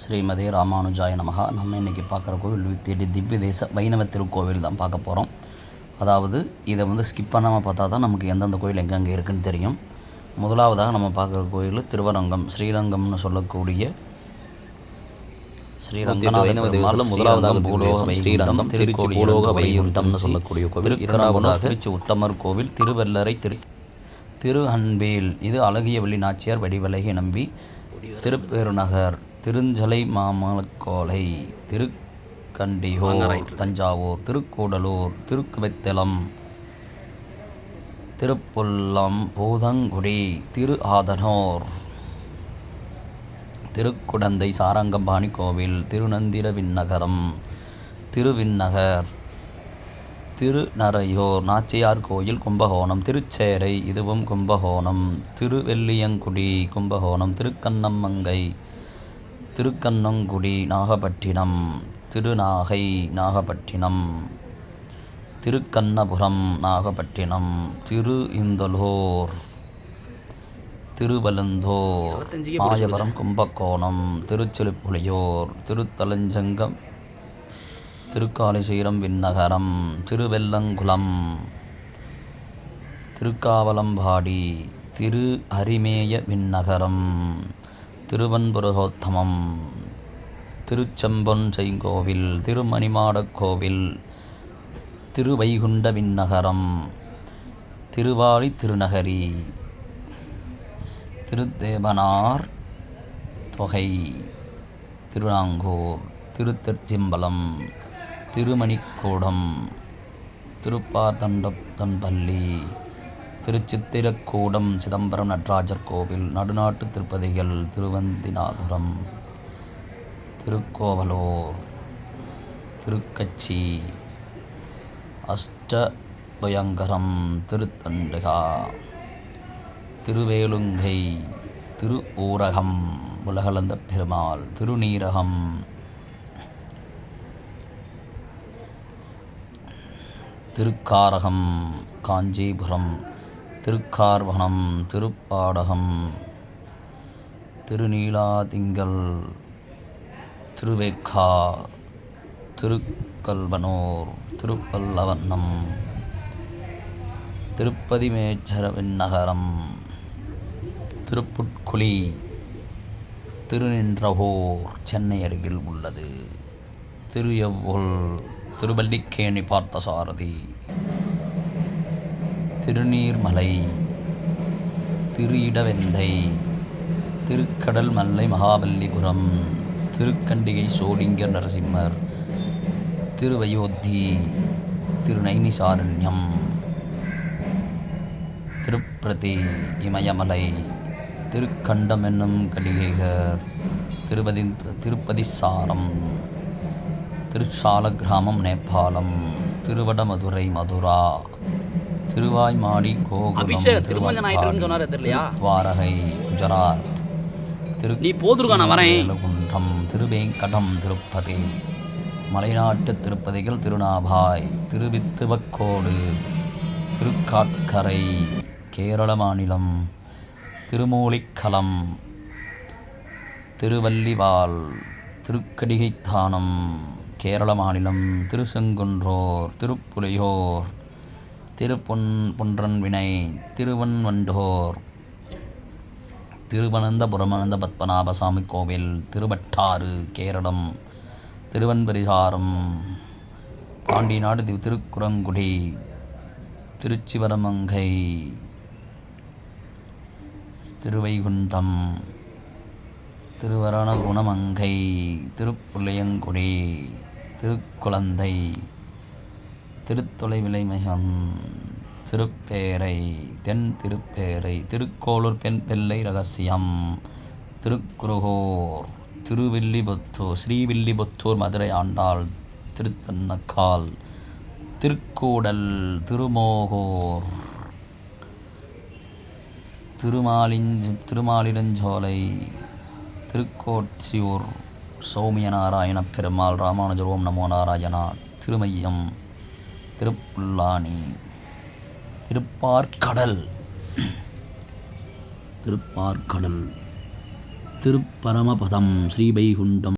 ஸ்ரீமதே ராமானுஜாய நமகா. நம்ம இன்றைக்கி பார்க்குற கோவில் திவ்ய தேச வைணவ திருக்கோவில் தான் பார்க்க போகிறோம். அதாவது இதை ஸ்கிப் பண்ணாமல் பார்த்தா தான் நமக்கு எந்தெந்த கோயில் எங்கெங்கே இருக்குதுன்னு தெரியும். முதலாவதாக நம்ம பார்க்குற கோயில் திருவரங்கம், ஸ்ரீரங்கம்னு சொல்லக்கூடிய ஸ்ரீரங்கம் சொல்லக்கூடிய கோவில். இரண்டாவதாக திருச்சி உத்தமர் கோவில், திருவெல்லரை திரு அன்பேல், இது அழகிய வெள்ளி நாச்சியார் வடிவலகி நம்பி, திருப்பேருநகர், திருஞ்சலை மாமலக்கோலை, திருக்கண்டியூர் தஞ்சாவூர், திருக்கூடலூர், திருக்குவெத்தலம், திருப்புல்லம், பூதங்குடி, திரு ஆதனூர், திருக்குடந்தை சாரங்கபாணி கோவில், திருநந்திர விண்ணகரம், திருவிண்ணகர், திருநரையூர் நாச்சியார் கோயில் கும்பகோணம், திருச்சேரை, இதுவும் கும்பகோணம், திருவெள்ளியங்குடி கும்பகோணம், திருக்கண்ணம்மங்கை, திருக்கண்ணங்குடி நாகப்பட்டினம், திருநாகை நாகப்பட்டினம், திருக்கண்ணபுரம் நாகப்பட்டினம், திரு இந்தலூர், திருவலந்தூர், மாயவரம் கும்பகோணம், திருச்சிலுப்புலியூர், திருத்தலஞ்சங்கம், திருக்காலிசீரம் விண்ணகரம், திருவெல்லங்குளம், திருக்காவலம்பாடி, திரு அரிமேய விண்ணகரம், திருவன்புரகோத்தமம், திருச்செம்பொன் செய்கோவில், திருமணிமாடக் கோவில், திருவைகுண்ட விண்ணகரம், திருவாளி திருநகரி, திருத்தேவனார் தொகை, திருநாங்கூர், திருத்தெற்சிம்பலம், திருமணிக்கூடம், திருப்பார்தண்டப்பள்ளி, திருச்சித்திரக்கூடம், சிதம்பரம் நடராஜர் கோவில், நடுநாட்டு திருப்பதிகள், திருவந்திநாதுரம், திருக்கோவலூர், திருக்கச்சி, அஷ்டபயங்கரம், திருத்தண்டிகா, திருவேலுங்கை, திரு ஊரகம் உலகளந்த பெருமாள், திருநீரகம், திருக்காரகம் காஞ்சிபுரம், திருக்கார்வனம், திருப்பாடகம், திருநீலாதிங்கல், திருவேக்கா, திருக்கல்வனூர், திருப்பல்லவன்னம், திருப்பதிமேச்சர விண்ணகரம், திருப்புட்குழி, திருநின்றவூர் சென்னை அருகில் உள்ளது, திருஎவ்வூர், திருவல்லிக்கேணி பார்த்தசாரதி, திருநீர்மலை, திரு இடவெந்தை, திருக்கடல் மல்லை மகாபல்லிபுரம், திருக்கண்டிகை சோளிங்கர் நரசிம்மர், திருவயோத்தி, திருநைனிசாரண்யம், திருப்பிரதி இமயமலை, திருக்கண்டம் என்னும் கடிகைகர், திருப்பதிசாரம், திருச்சால கிராமம் நேபாளம், திருவடமதுரை மதுரா, திருவாய்மாடி கோகுலம், துவாரகை குஜராத், திருக்குன்றம், திருவேங்கடம் திருப்பதி, மலைநாட்டு திருப்பதிகள் திருநாபாய், திருவித்துவக்கோடு, திருக்காட்கரை கேரள மாநிலம், திருமூலிக்கலம், திருவல்லிவால், திருக்கடிகைத்தானம் கேரள மாநிலம், திருசெங்குன்றோர், திருப்புலியூர், திருப்பொன்றன்வினை, திருவன்வண்டோர், திருவனந்தபுரமனந்த பத்மநாபசாமி கோவில், திருவட்டாறு கேரளம், திருவன்பரிசாரம் பாண்டிநாடு, திருக்குறங்குடி, திருச்சிவரமங்கை, திருவைகுண்டம், திருவரணகுணமங்கை, திருப்புள்ளையங்குடி, திருக்குழந்தை, திருத்தொலைவிலைமகம், திருப்பேரை, தென் திருப்பேரை, திருக்கோளூர் பெண் பிள்ளை ரகசியம், திருக்குருகூர், திருவில்லிபுத்தூர், ஸ்ரீவில்லிபுத்தூர் மதுரை ஆண்டாள் திருத்தன்னக்கால், திருக்கூடல், திருமோகூர், திருமாலிரஞ்சோலை, திருக்கோட்சியூர் சௌமியநாராயண பெருமாள், ராமானுஜர் ஓம் நமோ நாராயணா, திருமையம், திருப்புல்லானி, திருப்பார்கடல், திருப்பரமபதம் ஸ்ரீவைகுண்டம்.